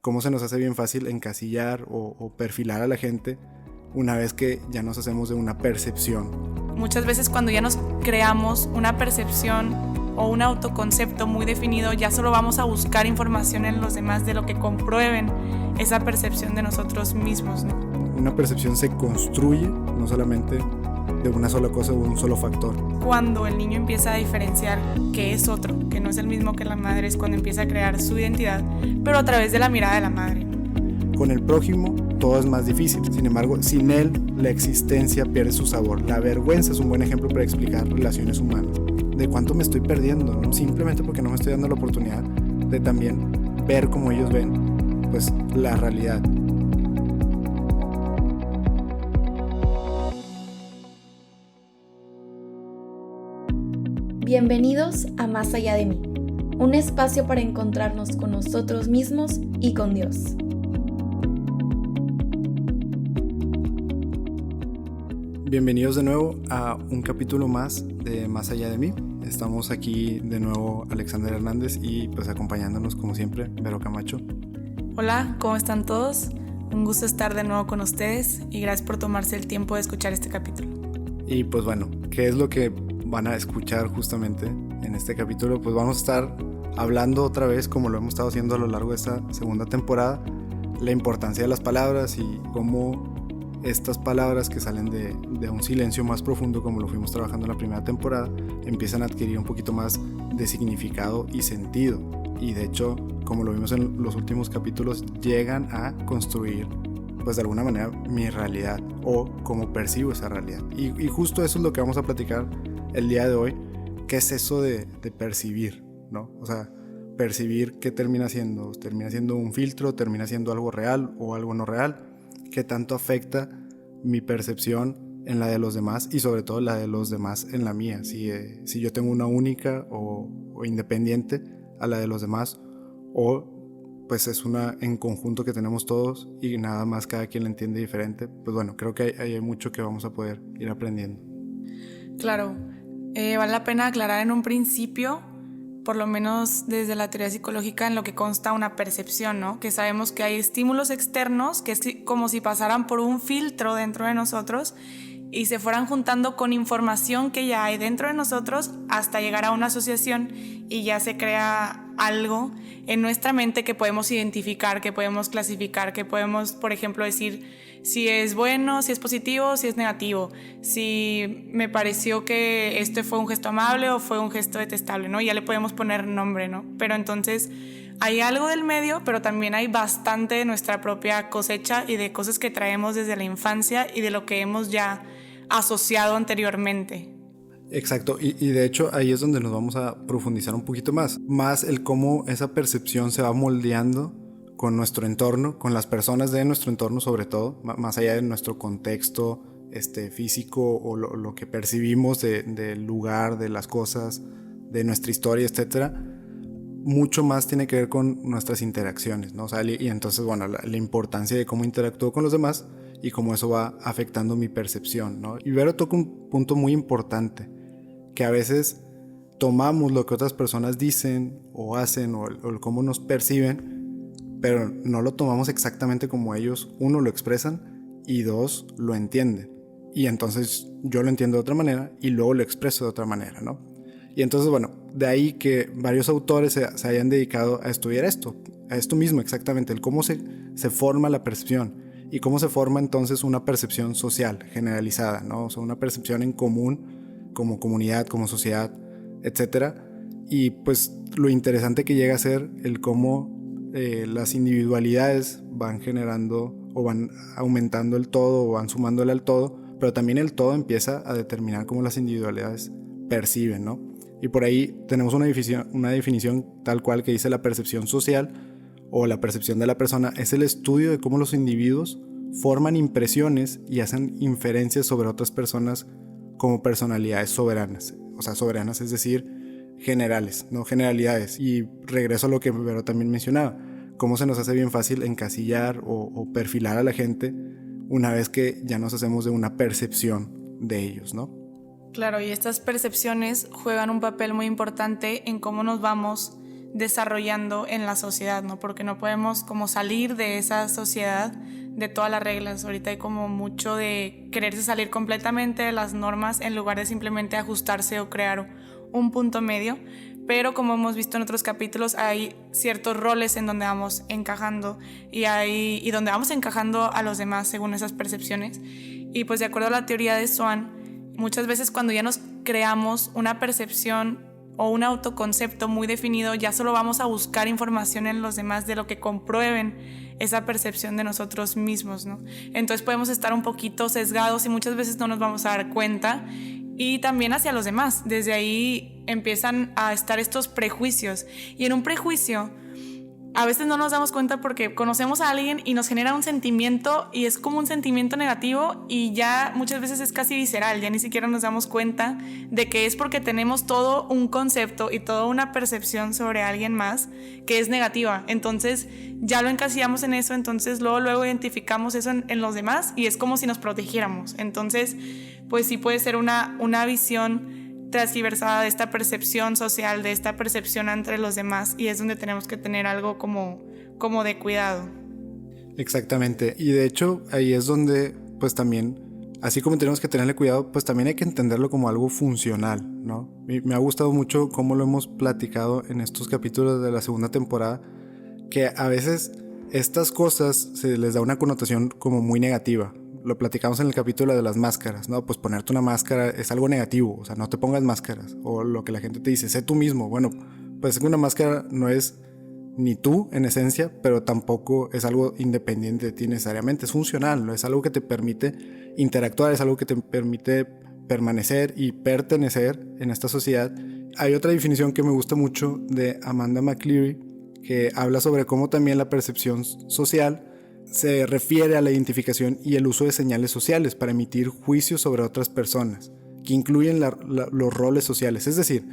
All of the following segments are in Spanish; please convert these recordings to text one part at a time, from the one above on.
cómo se nos hace bien fácil encasillar o perfilar a la gente una vez que ya nos hacemos de una percepción. Muchas veces cuando ya nos creamos una percepción o un autoconcepto muy definido, ya solo vamos a buscar información en los demás de lo que comprueben esa percepción de nosotros mismos, ¿no? Una percepción se construye no solamente de una sola cosa o un solo factor. Cuando el niño empieza a diferenciar que es otro, que no es el mismo que la madre, es cuando empieza a crear su identidad, pero a través de la mirada de la madre. Con el prójimo todo es más difícil, sin embargo, sin él la existencia pierde su sabor. La vergüenza es un buen ejemplo para explicar relaciones humanas. ¿De cuánto me estoy perdiendo? ¿No? Simplemente porque no me estoy dando la oportunidad de también ver como ellos ven, pues, la realidad. Bienvenidos a Más Allá de Mí, un espacio para encontrarnos con nosotros mismos y con Dios. Bienvenidos de nuevo a un capítulo más de Más Allá de Mí. Estamos aquí de nuevo Alexander Hernández y pues acompañándonos como siempre, Vero Camacho. Hola, ¿cómo están todos? Un gusto estar de nuevo con ustedes y gracias por tomarse el tiempo de escuchar este capítulo. Y pues bueno, ¿qué es lo que van a escuchar justamente en este capítulo? Pues vamos a estar hablando otra vez, como lo hemos estado haciendo a lo largo de esta segunda temporada, la importancia de las palabras y cómo estas palabras que salen de un silencio más profundo, como lo fuimos trabajando en la primera temporada, empiezan a adquirir un poquito más de significado y sentido. Y de hecho, como lo vimos en los últimos capítulos, llegan a construir, pues de alguna manera, mi realidad o cómo percibo esa realidad. Y justo eso es lo que vamos a platicar el día de hoy. ¿Qué es eso de percibir, ¿no? O sea, percibir, ¿qué termina siendo? ¿Termina siendo un filtro? ¿Termina siendo algo real o algo no real? ¿Qué tanto afecta mi percepción en la de los demás y sobre todo la de los demás en la mía? Si yo tengo una única o independiente a la de los demás, o pues es una en conjunto que tenemos todos y nada más cada quien la entiende diferente. Pues bueno, creo que hay mucho que vamos a poder ir aprendiendo. Claro, vale la pena aclarar en un principio, por lo menos desde la teoría psicológica, en lo que consta una percepción, ¿no? Que sabemos que hay estímulos externos que es como si pasaran por un filtro dentro de nosotros y se fueran juntando con información que ya hay dentro de nosotros hasta llegar a una asociación y ya se crea algo en nuestra mente que podemos identificar, que podemos clasificar, que podemos, por ejemplo, decir si es bueno, si es positivo, si es negativo, si me pareció que este fue un gesto amable o fue un gesto detestable, ¿no? Ya le podemos poner nombre, ¿no? Pero entonces hay algo del medio, pero también hay bastante de nuestra propia cosecha y de cosas que traemos desde la infancia y de lo que hemos ya asociado anteriormente. Exacto, y de hecho ahí es donde nos vamos a profundizar un poquito más el cómo esa percepción se va moldeando con nuestro entorno, con las personas de nuestro entorno sobre todo, más allá de nuestro contexto físico o lo que percibimos del lugar, de las cosas, de nuestra historia, etcétera. Mucho más tiene que ver con nuestras interacciones, ¿no? O sea, y entonces, bueno, la importancia de cómo interactúo con los demás y cómo eso va afectando mi percepción, ¿no? Y Vero toca un punto muy importante, que a veces tomamos lo que otras personas dicen o hacen o cómo nos perciben, pero no lo tomamos exactamente como ellos, uno, lo expresan y dos, lo entienden. Y entonces yo lo entiendo de otra manera y luego lo expreso de otra manera, ¿no? Y entonces, bueno, de ahí que varios autores se hayan dedicado a estudiar esto mismo exactamente, el cómo se forma la percepción y cómo se forma entonces una percepción social generalizada, ¿no? O sea, una percepción en común como comunidad, como sociedad, etcétera. Y pues lo interesante que llega a ser el cómo las individualidades van generando o van aumentando el todo o van sumándole al todo, pero también el todo empieza a determinar cómo las individualidades perciben, ¿no? Y por ahí tenemos una definición tal cual que dice: la percepción social o la percepción de la persona es el estudio de cómo los individuos forman impresiones y hacen inferencias sobre otras personas como personalidades soberanas. O sea, soberanas es decir, generales, no generalidades. Y regreso a lo que Vero también mencionaba, cómo se nos hace bien fácil encasillar o perfilar a la gente una vez que ya nos hacemos de una percepción de ellos, ¿no? Claro, y estas percepciones juegan un papel muy importante en cómo nos vamos desarrollando en la sociedad, ¿no? Porque no podemos como salir de esa sociedad, de todas las reglas. Ahorita hay como mucho de quererse salir completamente de las normas en lugar de simplemente ajustarse o crear un punto medio. Pero como hemos visto en otros capítulos, hay ciertos roles en donde vamos encajando y donde vamos encajando a los demás según esas percepciones. Y pues de acuerdo a la teoría de Swan, muchas veces cuando ya nos creamos una percepción o un autoconcepto muy definido, ya solo vamos a buscar información en los demás de lo que comprueben esa percepción de nosotros mismos, ¿no? Entonces podemos estar un poquito sesgados y muchas veces no nos vamos a dar cuenta, y también hacia los demás. Desde ahí empiezan a estar estos prejuicios, y en un prejuicio a veces no nos damos cuenta porque conocemos a alguien y nos genera un sentimiento, y es como un sentimiento negativo, y ya muchas veces es casi visceral, ya ni siquiera nos damos cuenta de que es porque tenemos todo un concepto y toda una percepción sobre alguien más que es negativa. Entonces ya lo encasillamos en eso, entonces luego identificamos eso en los demás, y es como si nos protegiéramos. Entonces pues sí puede ser una visión transversada de esta percepción social, de esta percepción entre los demás, y es donde tenemos que tener algo como de cuidado. Exactamente, y de hecho ahí es donde pues también, así como tenemos que tenerle cuidado, pues también hay que entenderlo como algo funcional, ¿no? Y me ha gustado mucho cómo lo hemos platicado en estos capítulos de la segunda temporada, que a veces estas cosas se les da una connotación como muy negativa. Lo platicamos en el capítulo de las máscaras, ¿no? Pues ponerte una máscara es algo negativo, o sea, no te pongas máscaras. O lo que la gente te dice, sé tú mismo. Bueno, pues una máscara no es ni tú en esencia, pero tampoco es algo independiente de ti necesariamente. Es funcional, ¿no? Es algo que te permite interactuar, es algo que te permite permanecer y pertenecer en esta sociedad. Hay otra definición que me gusta mucho de Amanda McCleary, que habla sobre cómo también la percepción social se refiere a la identificación y el uso de señales sociales para emitir juicios sobre otras personas, que incluyen los roles sociales. Es decir,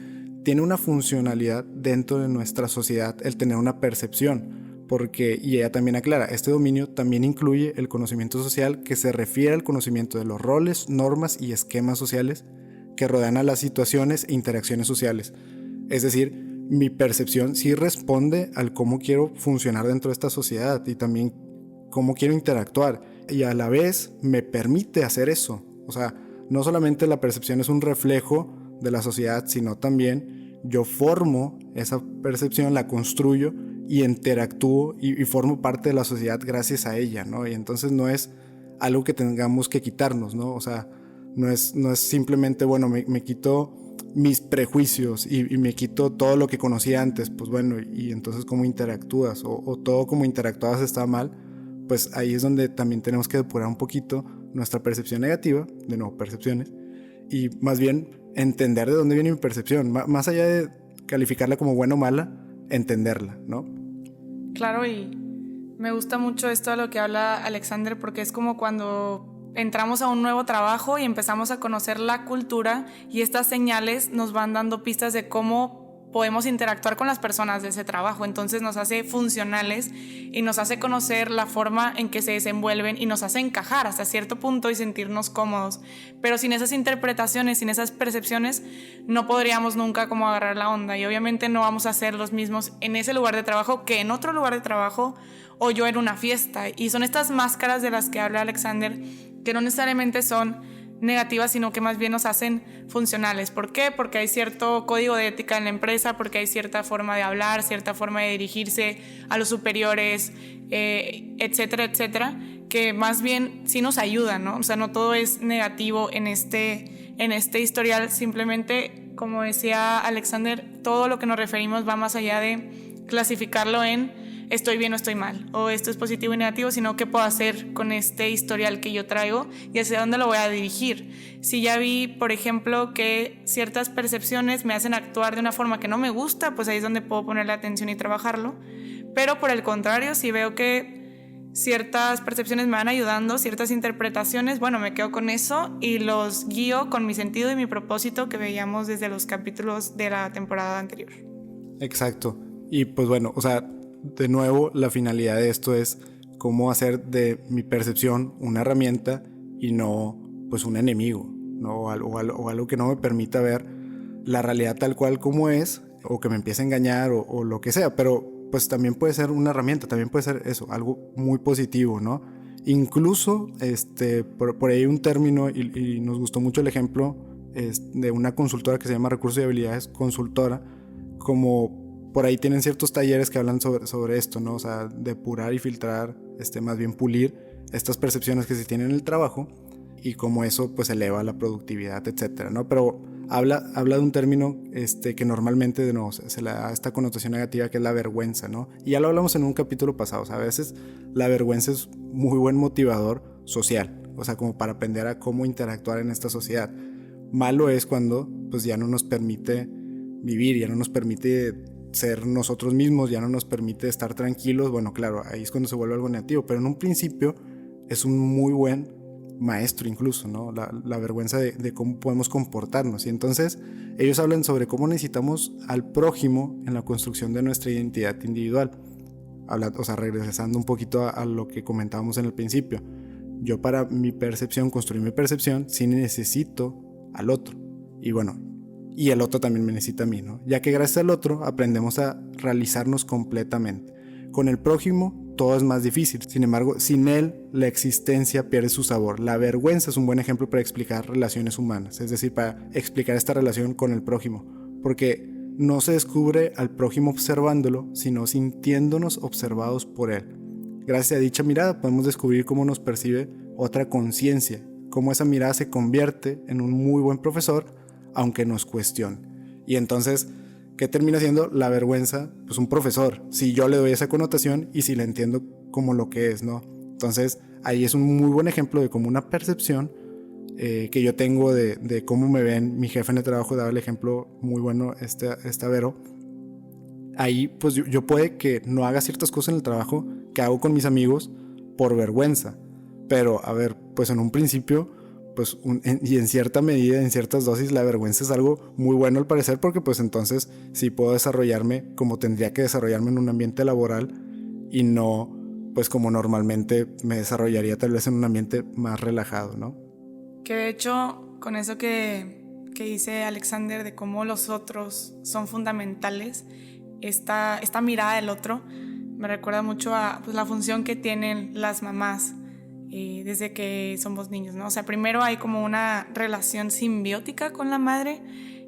tiene una funcionalidad dentro de nuestra sociedad el tener una percepción, porque, y ella también aclara, este dominio también incluye el conocimiento social, que se refiere al conocimiento de los roles, normas y esquemas sociales que rodean a las situaciones e interacciones sociales. Es decir, mi percepción sí responde al cómo quiero funcionar dentro de esta sociedad y también cómo quiero interactuar, y a la vez me permite hacer eso. O sea, no solamente la percepción es un reflejo de la sociedad, sino también yo formo esa percepción, la construyo y interactúo y formo parte de la sociedad gracias a ella, ¿no? Y entonces no es algo que tengamos que quitarnos, ¿no? O sea, no es simplemente, bueno, me quito mis prejuicios y me quito todo lo que conocía antes, pues bueno, y entonces cómo interactúas, o todo como interactuabas está mal. Pues ahí es donde también tenemos que depurar un poquito nuestra percepción negativa, de nuevo, percepciones, y más bien entender de dónde viene mi percepción, más allá de calificarla como buena o mala, entenderla, ¿no? Claro, y me gusta mucho esto de lo que habla Alexander, porque es como cuando entramos a un nuevo trabajo y empezamos a conocer la cultura, y estas señales nos van dando pistas de cómo podemos interactuar con las personas de ese trabajo. Entonces nos hace funcionales y nos hace conocer la forma en que se desenvuelven y nos hace encajar hasta cierto punto y sentirnos cómodos. Pero sin esas interpretaciones, sin esas percepciones, no podríamos nunca como agarrar la onda, y obviamente no vamos a ser los mismos en ese lugar de trabajo que en otro lugar de trabajo, o yo en una fiesta. Y son estas máscaras de las que habla Alexander, que no necesariamente son negativas, sino que más bien nos hacen funcionales. ¿Por qué? Porque hay cierto código de ética en la empresa, porque hay cierta forma de hablar, cierta forma de dirigirse a los superiores, etcétera, etcétera, que más bien sí nos ayudan, ¿no? O sea, no todo es negativo en este historial. Simplemente, como decía Alexander, todo lo que nos referimos va más allá de clasificarlo en estoy bien o estoy mal, o esto es positivo y negativo, sino qué puedo hacer con este historial que yo traigo y hacia dónde lo voy a dirigir. Si ya vi, por ejemplo, que ciertas percepciones me hacen actuar de una forma que no me gusta, pues ahí es donde puedo ponerle atención y trabajarlo. Pero por el contrario, si veo que ciertas percepciones me van ayudando, ciertas interpretaciones, bueno, me quedo con eso y los guío con mi sentido y mi propósito que veíamos desde los capítulos de la temporada anterior. Exacto. Y pues bueno, o sea, de nuevo, la finalidad de esto es cómo hacer de mi percepción una herramienta y no pues un enemigo, ¿no? O algo que no me permita ver la realidad tal cual como es, o que me empiece a engañar o lo que sea, pero pues también puede ser una herramienta, también puede ser eso, algo muy positivo, ¿no? Incluso, por ahí un término, y nos gustó mucho el ejemplo de una consultora que se llama Recursos y Habilidades Consultora, como por ahí tienen ciertos talleres que hablan sobre esto, ¿no? O sea, depurar y filtrar, más bien pulir estas percepciones que se tienen en el trabajo y cómo eso pues eleva la productividad, etcétera, ¿no? Pero habla de un término que normalmente de nuevo se le da esta connotación negativa, que es la vergüenza, ¿no? Y ya lo hablamos en un capítulo pasado. O sea, a veces la vergüenza es muy buen motivador social, o sea, como para aprender a cómo interactuar en esta sociedad. Malo es cuando pues ya no nos permite vivir, ya no nos permite ser nosotros mismos, ya no nos permite estar tranquilos. Bueno, claro, ahí es cuando se vuelve algo negativo, pero en un principio es un muy buen maestro incluso, ¿no? La vergüenza de cómo podemos comportarnos. Y entonces ellos hablan sobre cómo necesitamos al prójimo en la construcción de nuestra identidad individual. O sea, regresando un poquito a lo que comentábamos en el principio. Yo, para mi percepción, construir mi percepción, sí necesito al otro. Y bueno, y el otro también me necesita a mí, ¿no? Ya que gracias al otro aprendemos a realizarnos completamente. Con el prójimo todo es más difícil. Sin embargo, sin él la existencia pierde su sabor. La vergüenza es un buen ejemplo para explicar relaciones humanas, es decir, para explicar esta relación con el prójimo, porque no se descubre al prójimo observándolo, sino sintiéndonos observados por él. Gracias a dicha mirada podemos descubrir cómo nos percibe otra conciencia, cómo esa mirada se convierte en un muy buen profesor, aunque nos cuestione. Y entonces, ¿qué termina siendo la vergüenza? Pues un profesor, si yo le doy esa connotación y si la entiendo como lo que es, ¿no? Entonces ahí es un muy buen ejemplo de cómo una percepción que yo tengo de cómo me ven. Mi jefe en el trabajo daba el ejemplo muy bueno, Vero. Ahí pues yo puede que no haga ciertas cosas en el trabajo que hago con mis amigos por vergüenza, pero a ver, pues en un principio pues y en cierta medida, en ciertas dosis, la vergüenza es algo muy bueno al parecer, porque pues entonces sí puedo desarrollarme como tendría que desarrollarme en un ambiente laboral y no pues como normalmente me desarrollaría tal vez en un ambiente más relajado, ¿no? Que de hecho, con eso que dice Alexander de cómo los otros son fundamentales, esta mirada del otro me recuerda mucho a pues, la función que tienen las mamás desde que somos niños, ¿no? O sea, primero hay como una relación simbiótica con la madre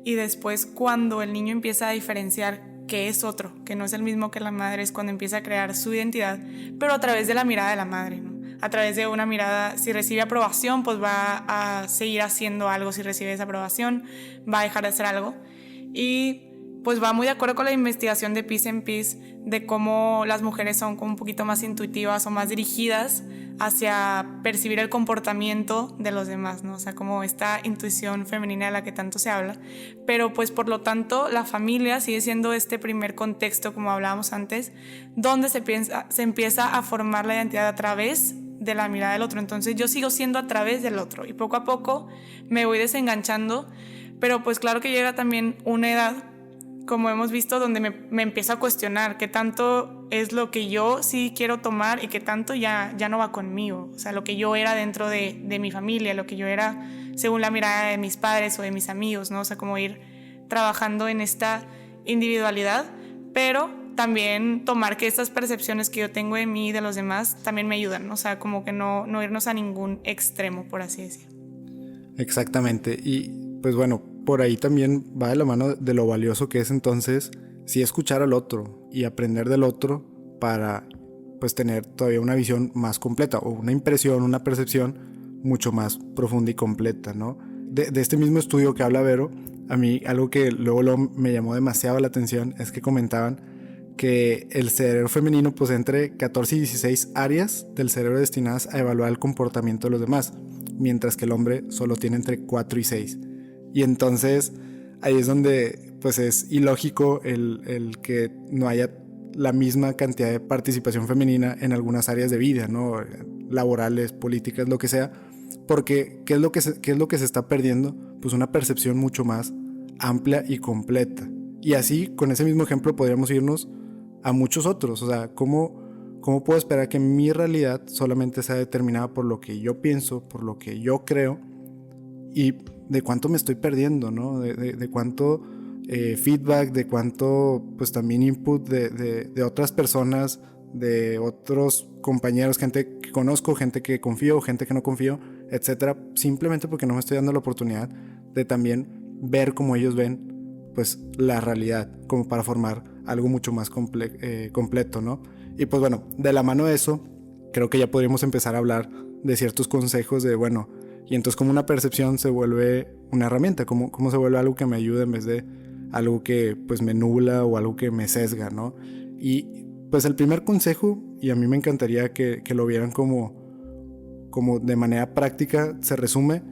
y después, cuando el niño empieza a diferenciar que es otro, que no es el mismo que la madre, es cuando empieza a crear su identidad, pero a través de la mirada de la madre, ¿no? A través de una mirada, si recibe aprobación, pues va a seguir haciendo algo. Si recibe desaprobación, va a dejar de hacer algo. Y pues va muy de acuerdo con la investigación de Peace and Peace, de cómo las mujeres son como un poquito más intuitivas o más dirigidas hacia percibir el comportamiento de los demás, ¿no? O sea, como esta intuición femenina de la que tanto se habla. Pero pues por lo tanto la familia sigue siendo este primer contexto, como hablábamos antes, donde se empieza a formar la identidad a través de la mirada del otro. Entonces yo sigo siendo a través del otro y poco a poco me voy desenganchando, pero pues claro que llega también una edad, como hemos visto, donde me empiezo a cuestionar qué tanto es lo que yo sí quiero tomar y qué tanto ya no va conmigo. O sea, lo que yo era dentro de mi familia, lo que yo era según la mirada de mis padres o de mis amigos, ¿no? O sea, como ir trabajando en esta individualidad, pero también tomar que estas percepciones que yo tengo de mí y de los demás también me ayudan, ¿no? O sea, como que no irnos a ningún extremo, por así decirlo. Exactamente. Y pues bueno, por ahí también va de la mano de lo valioso que es entonces sí escuchar al otro y aprender del otro para pues tener todavía una visión más completa o una impresión, una percepción mucho más profunda y completa, ¿no? De este mismo estudio que habla Vero, a mí algo que luego me llamó demasiado la atención es que comentaban que el cerebro femenino posee entre 14 y 16 áreas del cerebro destinadas a evaluar el comportamiento de los demás, mientras que el hombre solo tiene entre 4 y 6. Y entonces ahí es donde pues es ilógico el que no haya la misma cantidad de participación femenina en algunas áreas de vida, ¿no? Laborales, políticas, lo que sea, porque ¿qué es lo que se está perdiendo? Pues una percepción mucho más amplia y completa. Y así, con ese mismo ejemplo, podríamos irnos a muchos otros. O sea, ¿cómo puedo esperar que mi realidad solamente sea determinada por lo que yo pienso, por lo que yo creo? Y de cuánto me estoy perdiendo, ¿no? De cuánto feedback, de cuánto pues también input de otras personas, de otros compañeros, gente que conozco, gente que confío, gente que no confío, etcétera, simplemente porque no me estoy dando la oportunidad de también ver cómo ellos ven pues la realidad, como para formar algo mucho más completo, ¿no? Y pues bueno, de la mano de eso, creo que ya podríamos empezar a hablar de ciertos consejos de, bueno, y entonces como una percepción se vuelve una herramienta, cómo se vuelve algo que me ayuda en vez de algo que pues me nubla o algo que me sesga, ¿no? Y pues el primer consejo, y a mí me encantaría que lo vieran como de manera práctica, se resume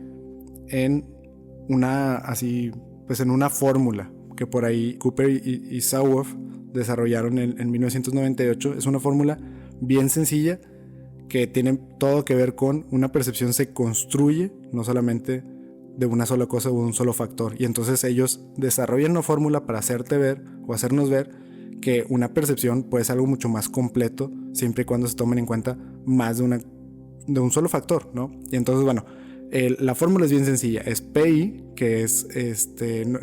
en una fórmula que por ahí Cooper y Sawoff desarrollaron en 1998. Es una fórmula bien sencilla que tiene todo que ver con una percepción se construye, no solamente de una sola cosa o un solo factor. Y entonces ellos desarrollan una fórmula para hacerte ver o hacernos ver que una percepción puede ser algo mucho más completo siempre y cuando se tomen en cuenta más de un solo factor, ¿no? Y entonces, bueno, la fórmula es bien sencilla. Es PI, que es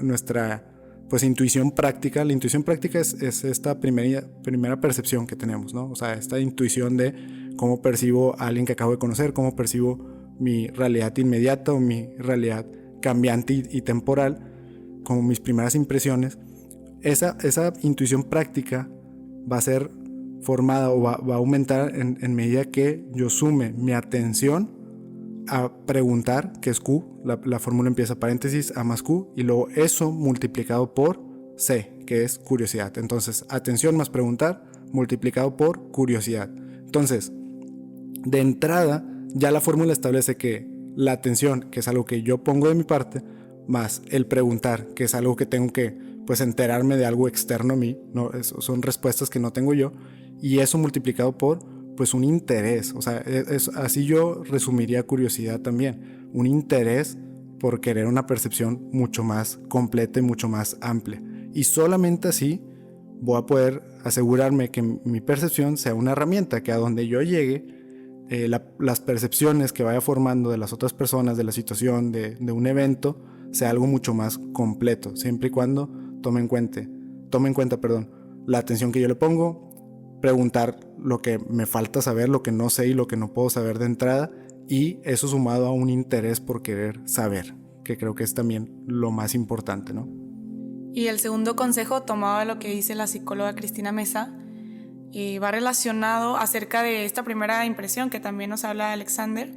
nuestra pues intuición práctica. La intuición práctica es esta primera percepción que tenemos, ¿no? O sea, esta intuición de cómo percibo a alguien que acabo de conocer, cómo percibo mi realidad inmediata o mi realidad cambiante y temporal, como mis primeras impresiones. Esa intuición práctica va a ser formada o va a aumentar en medida que yo sume mi atención a preguntar, que es Q, la fórmula empieza paréntesis A más Q, y luego eso multiplicado por C, que es curiosidad. Entonces, atención más preguntar multiplicado por curiosidad. Entonces, de entrada, ya la fórmula establece que la atención, que es algo que yo pongo de mi parte, más el preguntar, que es algo que tengo que pues enterarme de algo externo a mí, ¿no? Son respuestas que no tengo yo, y eso multiplicado por pues un interés. O sea, así yo resumiría curiosidad también, un interés por querer una percepción mucho más completa y mucho más amplia, y solamente así voy a poder asegurarme que mi percepción sea una herramienta que a donde yo llegue, las percepciones que vaya formando de las otras personas, de la situación, de un evento, sea algo mucho más completo, siempre y cuando tome en cuenta, la atención que yo le pongo, preguntar lo que me falta saber, lo que no sé y lo que no puedo saber de entrada, y eso sumado a un interés por querer saber, que creo que es también lo más importante, ¿no? Y el segundo consejo, tomado de lo que dice la psicóloga Cristina Mesa, va relacionado acerca de esta primera impresión que también nos habla Alexander,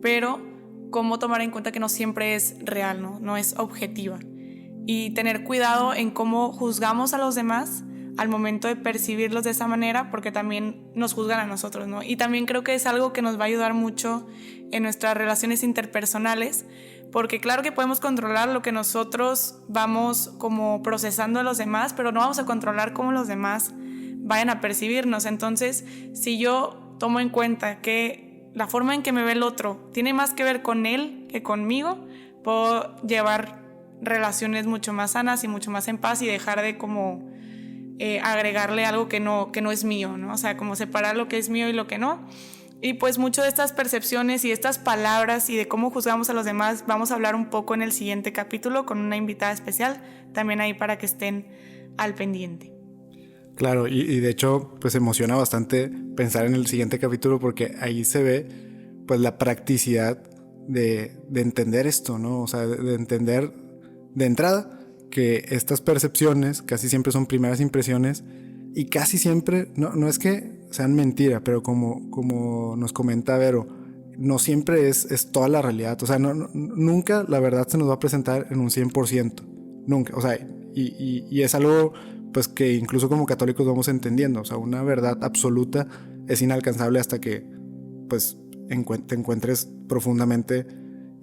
pero cómo tomar en cuenta que no siempre es real, no es objetiva, y tener cuidado en cómo juzgamos a los demás al momento de percibirlos de esa manera, porque también nos juzgan a nosotros, ¿no? Y también creo que es algo que nos va a ayudar mucho en nuestras relaciones interpersonales, porque claro que podemos controlar lo que nosotros vamos como procesando a los demás, pero no vamos a controlar cómo los demás vayan a percibirnos. Entonces, si yo tomo en cuenta que la forma en que me ve el otro tiene más que ver con él que conmigo, puedo llevar relaciones mucho más sanas y mucho más en paz, y dejar de como agregarle algo que no es mío, ¿no? O sea, como separar lo que es mío y lo que no. Y pues mucho de estas percepciones y estas palabras y de cómo juzgamos a los demás vamos a hablar un poco en el siguiente capítulo con una invitada especial, también ahí para que estén al pendiente. Claro, y de hecho pues emociona bastante pensar en el siguiente capítulo, porque ahí se ve pues la practicidad de entender esto, ¿no? O sea, de entender de entrada que estas percepciones casi siempre son primeras impresiones, y casi siempre, no es que sean mentira, pero como nos comenta Vero, no siempre es toda la realidad. O sea, nunca la verdad se nos va a presentar en un 100%, nunca. O sea, y es algo pues que incluso como católicos vamos entendiendo. O sea, una verdad absoluta es inalcanzable hasta que pues te encuentres profundamente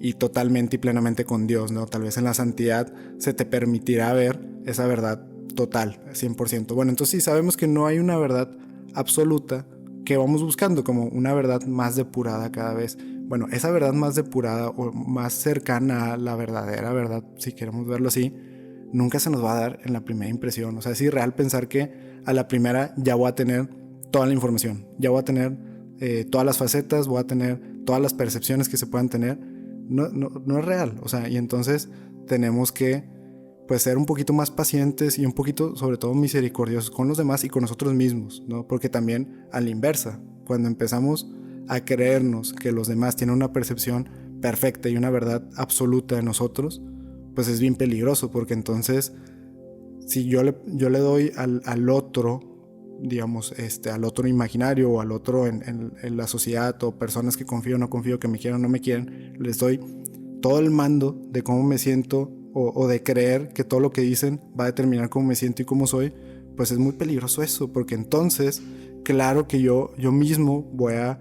y totalmente y plenamente con Dios, ¿no? Tal vez en la santidad se te permitirá ver esa verdad total, 100%. Bueno, entonces sí sabemos que no hay una verdad absoluta, que vamos buscando como una verdad más depurada cada vez. Bueno, esa verdad más depurada o más cercana a la verdadera verdad, si queremos verlo así, nunca se nos va a dar en la primera impresión. O sea, es irreal pensar que a la primera ya voy a tener toda la información, ya voy a tener todas las facetas, voy a tener todas las percepciones que se puedan tener. No es real. O sea, y entonces tenemos que pues ser un poquito más pacientes y un poquito, sobre todo, misericordiosos con los demás y con nosotros mismos, ¿no? Porque también a la inversa, cuando empezamos a creernos que los demás tienen una percepción perfecta y una verdad absoluta de nosotros, pues es bien peligroso, porque entonces si yo le doy al otro, digamos, al otro imaginario o al otro en la sociedad, o personas que confío o no confío, que me quieren o no me quieren, les doy todo el mando de cómo me siento o de creer que todo lo que dicen va a determinar cómo me siento y cómo soy, pues es muy peligroso eso, porque entonces, claro que yo mismo voy a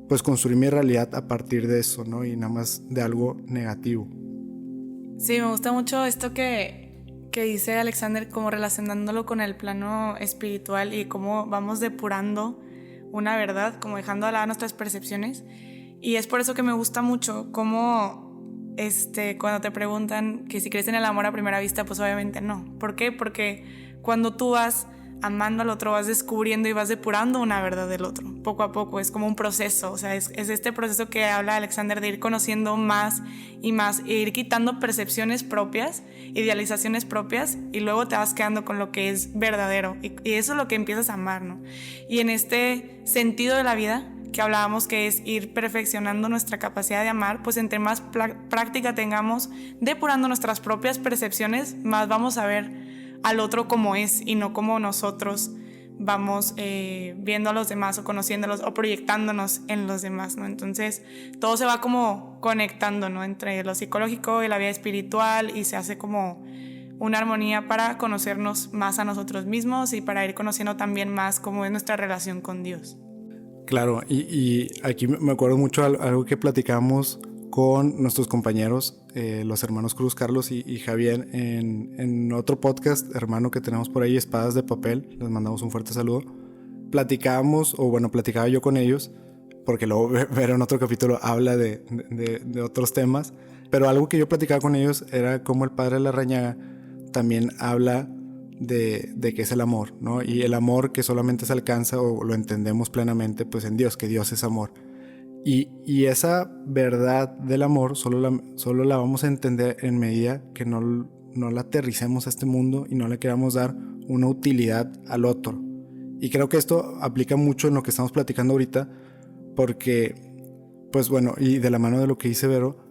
pues construir mi realidad a partir de eso, ¿no? Y nada más de algo negativo. Sí, me gusta mucho esto que dice Alexander, como relacionándolo con el plano espiritual y cómo vamos depurando una verdad, como dejando de lado nuestras percepciones. Y es por eso que me gusta mucho cómo cuando te preguntan que si crees en el amor a primera vista, pues obviamente no. ¿Por qué? Porque cuando tú vas amando al otro, vas descubriendo y vas depurando una verdad del otro, poco a poco. Es como un proceso, o sea, es este proceso que habla Alexander, de ir conociendo más y más, e ir quitando percepciones propias, idealizaciones propias, y luego te vas quedando con lo que es verdadero, y eso es lo que empiezas a amar, ¿no? Y en este sentido de la vida que hablábamos, que es ir perfeccionando nuestra capacidad de amar, pues entre más práctica tengamos depurando nuestras propias percepciones, más vamos a ver al otro como es y no como nosotros vamos viendo a los demás o conociéndolos o proyectándonos en los demás, ¿no? Entonces todo se va como conectando, ¿no? Entre lo psicológico y la vida espiritual, y se hace como una armonía para conocernos más a nosotros mismos y para ir conociendo también más cómo es nuestra relación con Dios. Claro, y aquí me acuerdo mucho algo que platicamos con nuestros compañeros, los hermanos Cruz, Carlos y Javier, en otro podcast hermano que tenemos por ahí, Espadas de Papel. Les mandamos un fuerte saludo. Platicaba yo con ellos, porque luego ver en otro capítulo habla de otros temas, pero algo que yo platicaba con ellos era cómo el padre Larrañaga también habla de qué es el amor, ¿no? Y el amor que solamente se alcanza o lo entendemos plenamente pues en Dios, que Dios es amor. Y esa verdad del amor solo la vamos a entender en medida que no la aterricemos a este mundo y no le queramos dar una utilidad al otro. Y creo que esto aplica mucho en lo que estamos platicando ahorita, porque, pues bueno, y de la mano de lo que dice Vero,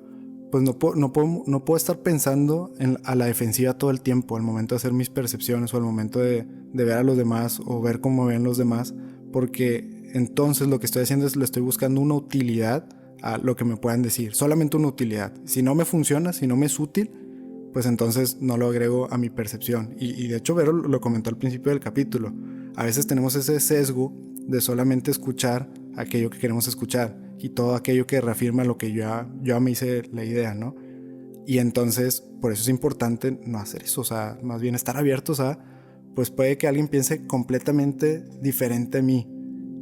pues no puedo estar pensando a la defensiva todo el tiempo, al momento de hacer mis percepciones o al momento de ver a los demás o ver cómo ven los demás, porque entonces lo que estoy haciendo es le estoy buscando una utilidad a lo que me puedan decir, solamente una utilidad. Si no me funciona, si no me es útil, pues entonces no lo agrego a mi percepción. Y de hecho Vero lo comentó al principio del capítulo, a veces tenemos ese sesgo de solamente escuchar aquello que queremos escuchar y todo aquello que reafirma lo que yo me hice la idea, ¿no? Y entonces por eso es importante no hacer eso, o sea, más bien estar abiertos a, pues puede que alguien piense completamente diferente a mí,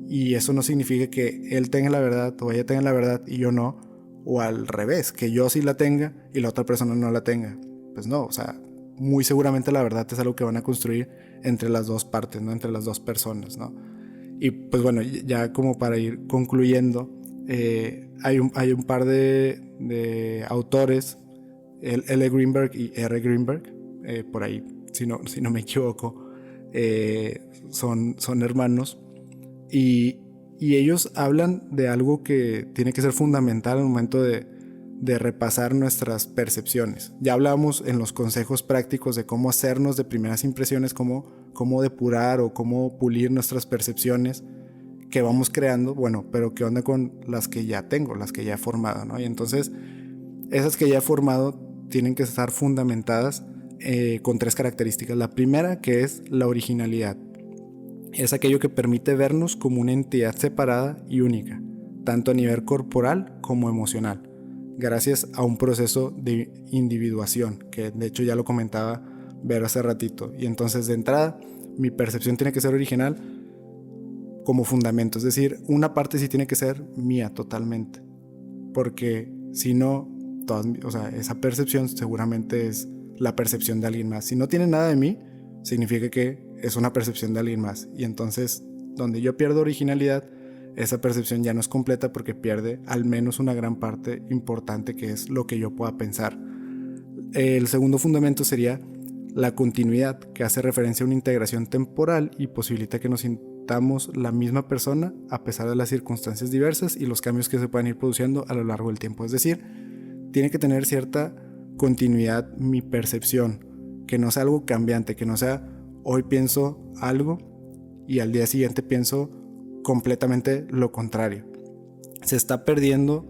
y eso no significa que él tenga la verdad o ella tenga la verdad y yo no, o al revés, que yo sí la tenga y la otra persona no la tenga. Pues no, o sea, muy seguramente la verdad es algo que van a construir entre las dos partes, ¿no? Entre las dos personas, ¿no? Y pues bueno, ya como para ir concluyendo, hay un par de autores, L. Greenberg y R. Greenberg, por ahí, si no me equivoco, son hermanos, y ellos hablan de algo que tiene que ser fundamental al momento de repasar nuestras percepciones. Ya hablamos en los consejos prácticos de cómo hacernos de primeras impresiones, cómo depurar o cómo pulir nuestras percepciones que vamos creando. Bueno, pero ¿qué onda con las que ya tengo, las que ya he formado, ¿no? Y entonces esas que ya he formado tienen que estar fundamentadas con 3 características. La primera, que es la originalidad, es aquello que permite vernos como una entidad separada y única, tanto a nivel corporal como emocional, gracias a un proceso de individuación, que de hecho ya lo comentaba Vero hace ratito. Y entonces, de entrada, mi percepción tiene que ser original como fundamento, es decir, una parte sí tiene que ser mía totalmente, porque si no, esa percepción seguramente es la percepción de alguien más. Si no tiene nada de mí, significa que es una percepción de alguien más, y entonces donde yo pierdo originalidad, esa percepción ya no es completa, porque pierde al menos una gran parte importante, que es lo que yo pueda pensar. El segundo fundamento sería La continuidad, que hace referencia a una integración temporal y posibilita que nos sintamos la misma persona a pesar de las circunstancias diversas y los cambios que se puedan ir produciendo a lo largo del tiempo. Es decir, tiene que tener cierta continuidad mi percepción, que no sea algo cambiante, que no sea hoy pienso algo y al día siguiente pienso completamente lo contrario. Se está perdiendo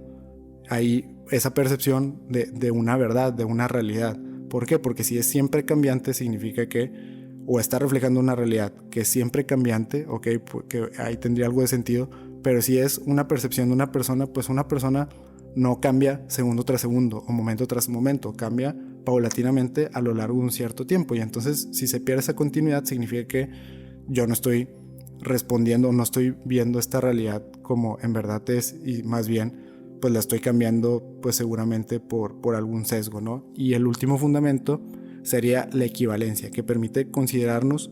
ahí esa percepción de una verdad, de una realidad. ¿Por qué? Porque si es siempre cambiante significa que o está reflejando una realidad que es siempre cambiante, ok, que ahí tendría algo de sentido, pero si es una percepción de una persona, pues una persona no cambia segundo tras segundo o momento tras momento, cambia paulatinamente a lo largo de un cierto tiempo, y entonces si se pierde esa continuidad significa que yo no estoy respondiendo, no estoy viendo esta realidad como en verdad es, y más bien pues la estoy cambiando pues seguramente por algún sesgo, ¿no? Y el último fundamento sería la equivalencia, que permite considerarnos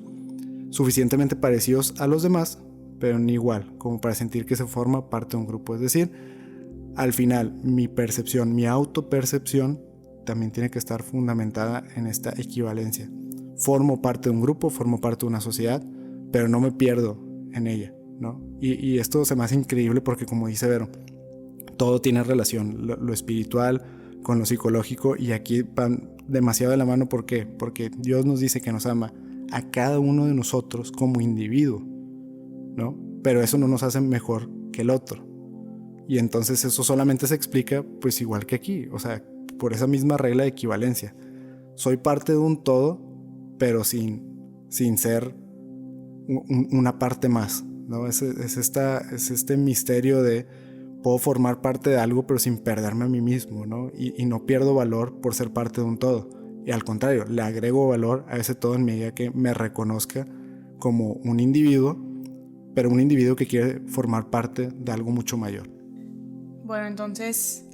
suficientemente parecidos a los demás, pero no igual, como para sentir que se forma parte de un grupo. Es decir, al final mi percepción, mi autopercepción también tiene que estar fundamentada en esta equivalencia. Formo parte de un grupo, formo parte de una sociedad, pero no me pierdo en ella, ¿no? Y esto se me hace increíble porque, como dice Vero, todo tiene relación, lo espiritual con lo psicológico, y aquí van demasiado de la mano. ¿Por qué? Porque Dios nos dice que nos ama a cada uno de nosotros como individuo, ¿no? Pero eso no nos hace mejor que el otro. Y entonces eso solamente se explica pues igual que aquí, o sea, por esa misma regla de equivalencia. Soy parte de un todo, pero sin ser una parte más, ¿no? Es este misterio de puedo formar parte de algo pero sin perderme a mí mismo, ¿no? Y no pierdo valor por ser parte de un todo. Y al contrario, le agrego valor a ese todo en medida que me reconozca como un individuo, pero un individuo que quiere formar parte de algo mucho mayor. Bueno, entonces,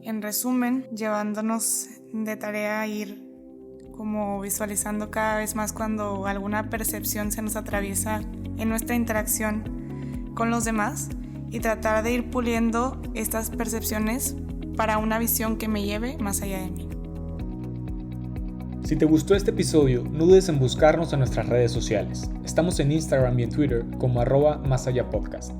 en resumen, llevándonos de tarea a ir como visualizando cada vez más cuando alguna percepción se nos atraviesa en nuestra interacción con los demás, y tratar de ir puliendo estas percepciones para una visión que me lleve más allá de mí. Si te gustó este episodio, no dudes en buscarnos en nuestras redes sociales. Estamos en Instagram y en Twitter como @masallapodcast.